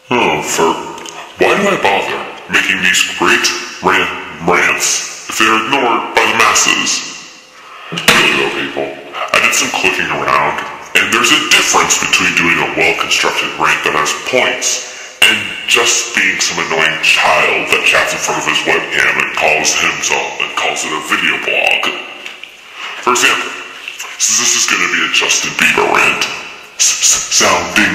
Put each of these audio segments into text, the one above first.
Why do I bother making these great rants if they're ignored by the masses? Really though, people, I did some clicking around, and there's a difference between doing a well-constructed rant that has points and just being some annoying child that chats in front of his webcam and calls it a video blog. For example, since this is going to be a Justin Bieber rant, sounding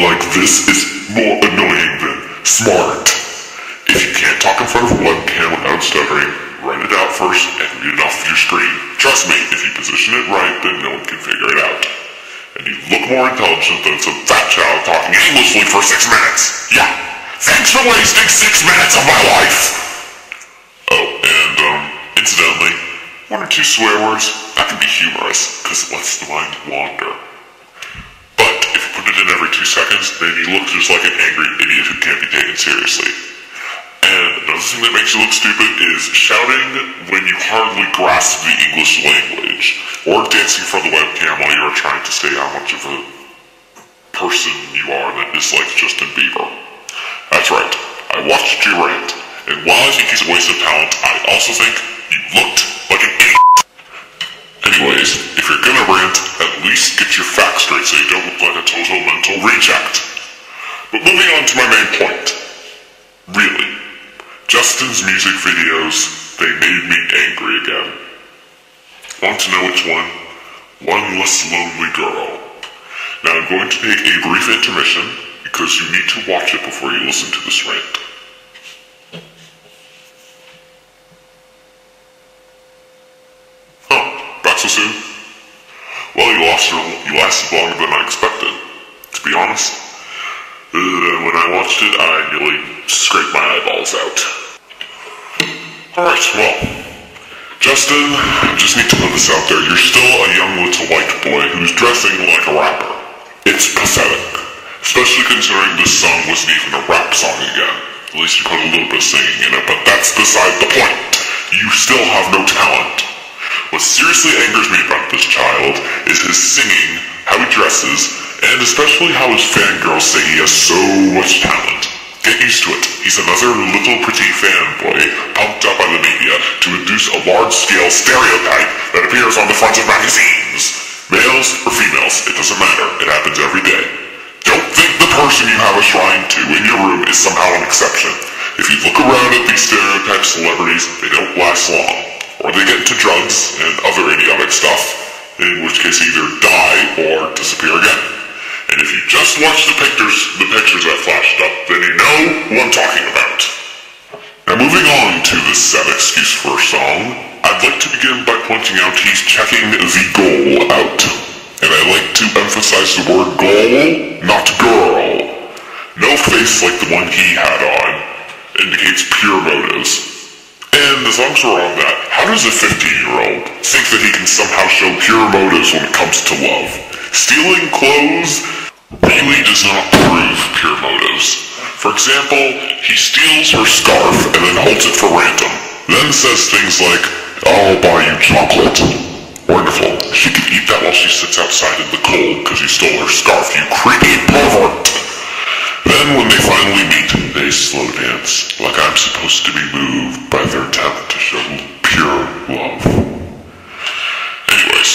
like this is more annoying than smart. If you can't talk in front of a webcam without stuttering, write it out first and read it off of your screen. Trust me, if you position it right, then no one can figure it out. And you look more intelligent than some fat child talking aimlessly for 6 minutes. Yeah, thanks for wasting 6 minutes of my life! Oh, and, incidentally, 1 or 2 swear words, that can be humorous, because it lets the mind wander. But if you put it in every 2 seconds, then you look just like an angry idiot who can't be taken seriously. And another thing that makes you look stupid is shouting when you hardly grasp the English language, or dancing for the webcam while you are trying to say how much of a person you are that dislikes Justin Bieber. That's right, I watched your rant, and while I think he's a waste of talent, I also think you looked like an idiot. Anyways, if you're gonna rant, at least get your facts straight so you don't look like a total mental reject. But moving on to my main point. Really, Justin's music videos, they made me angry again. Want to know which one? One Less Lonely Girl. Now I'm going to take a brief intermission because you need to watch it before you listen to this rant. Back so soon? Well, you lasted longer than I expected, to be honest. When I watched it, I nearly scraped my eyeballs out. Alright, well, Justin, I just need to put this out there. You're still a young little white boy who's dressing like a rapper. It's pathetic. Especially considering this song wasn't even a rap song again. At least you put a little bit of singing in it, but that's beside the point. You still have no talent. What seriously angers me about this child is his singing, how he dresses, and especially how his fangirls say he has so much talent. Get used to it. He's another little pretty fanboy pumped up by the media to induce a large-scale stereotype that appears on the fronts of magazines. Males or females, it doesn't matter. It happens every day. Don't think the person you have a shrine to in your room is somehow an exception. If you look around at these stereotype celebrities, they don't last long. Or they get into drugs and other idiotic stuff, in which case either die or disappear again. And if you just watch the pictures that flashed up, then you know who I'm talking about. Now moving on to this sad excuse for a song, I'd like to begin by pointing out he's checking the goal out. And I like to emphasize the word goal, not girl. No face like the one he had on indicates pure motives. And as long as we're on that, how does a 15-year-old think that he can somehow show pure motives when it comes to love? Stealing clothes really does not prove pure motives. For example, he steals her scarf and then holds it for random. Then says things like, I'll buy you chocolate. Wonderful. She can eat that while she sits outside in the cold because you stole her scarf, you creepy pervert. Then when they finally meet, they slow dance, like I'm supposed to be moved by their attempt to show pure love. Anyways,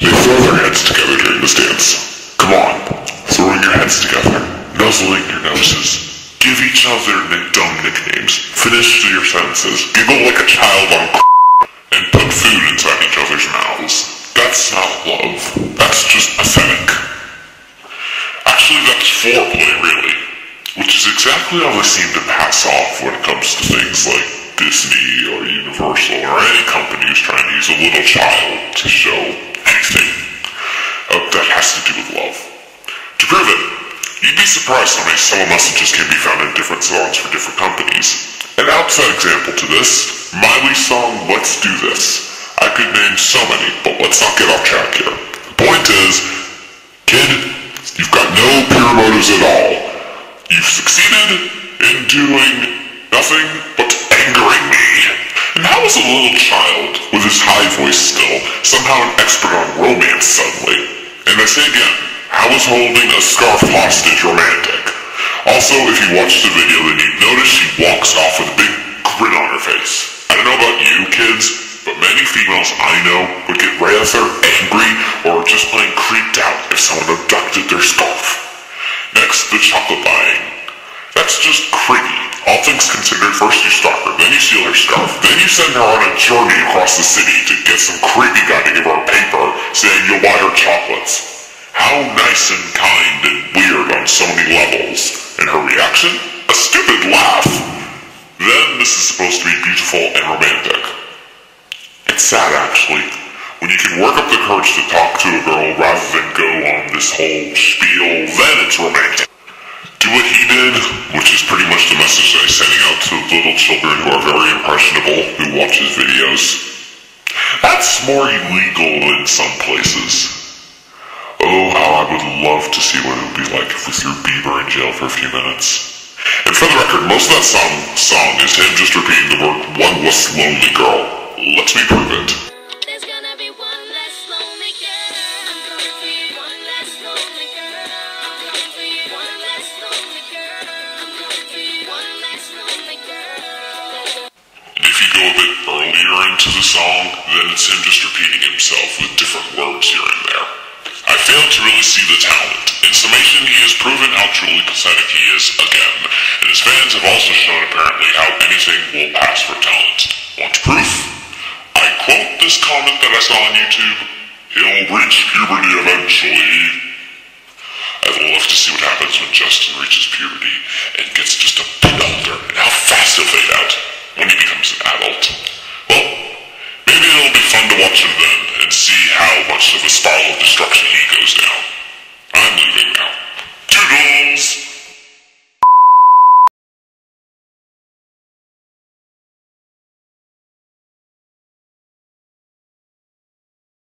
they throw their heads together during this dance. Come on, throwing your heads together, nuzzling your noses, give each other dumb nicknames, finish your sentences, giggle like a child on and put food inside each other's mouths. That's not love, that's just pathetic. Actually, that's foreplay, really, which is exactly how they seem to pass off when it comes to things like Disney or Universal or any company who's trying to use a little child to show anything that has to do with love. To prove it, you'd be surprised how many subtle messages can be found in different songs for different companies. An outside example to this, Miley's song Let's Do This. I could name so many, but let's not get off track here. The point is, kid, you've got no pure motives at all. You've succeeded in doing nothing but angering me. And how is a little child, with his high voice still, somehow an expert on romance suddenly? And I say again, how is holding a scarf hostage romantic? Also, if you watch the video, then you'd notice she walks off with a big grin on her face. I don't know about you kids, but many females I know would get rather angry or just plain creeped out if someone abducted their scarf. Next, the chocolate buying. That's just creepy. All things considered, first you stalk her, then you steal her scarf, then you send her on a journey across the city to get some creepy guy to give her a paper saying you'll buy her chocolates. How nice and kind and weird on so many levels. And her reaction? A stupid laugh. Then this is supposed to be beautiful and romantic. It's sad actually, when you can work up the courage to talk to a girl rather than go on this whole spiel, then it's romantic. Do what he did, which is pretty much the message that he's sending out to little children who are very impressionable who watch his videos. That's more illegal in some places. Oh, how I would love to see what it would be like if we threw Bieber in jail for a few minutes. And for the record, most of that song is him just repeating the word one less lonely girl. Let me prove it. There's gonna be one less lonely girl. I'm coming for you, one less lonely girl. I'm coming for you, one less lonely girl. I'm coming for you, one less lonely girl. And if you go a bit earlier into the song, then it's him just repeating himself with different words here and there. I fail to really see the talent. In summation, he has proven how truly pathetic he is again, and his fans have also shown apparently how anything will pass for talent. Want proof? I quote this comment that I saw on YouTube, "He'll reach puberty eventually." I'd love to see what happens when Justin reaches puberty and gets just a bit older, and how fast he'll fade out when he becomes an adult. Well, maybe it'll be fun to watch him then, and see how much of a spark